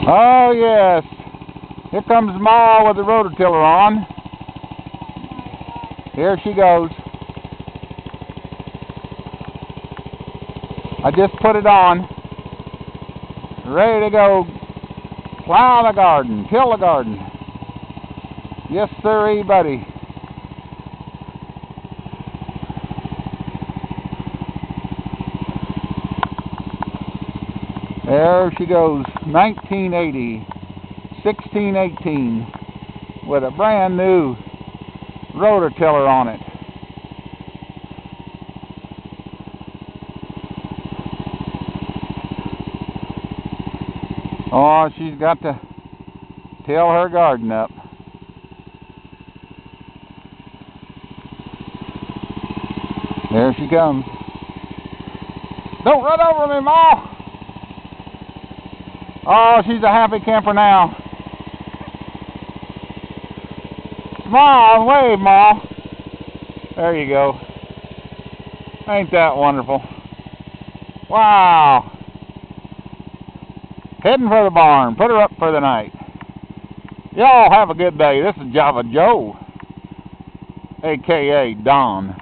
Oh yes, here comes Ma with the rototiller on. Here she goes. I just put it on. Ready to go. Plow the garden, till the garden. Yes sirree, buddy. There she goes, 1980, 1618, with a brand new rototiller on it. Oh, she's got to till her garden up. There she comes. Don't run over me, Ma! Oh, she's a happy camper now. Smile, wave, Ma. There you go. Ain't that wonderful? Wow. Heading for the barn. Put her up for the night. Y'all have a good day. This is Java Joe, a.k.a. Don.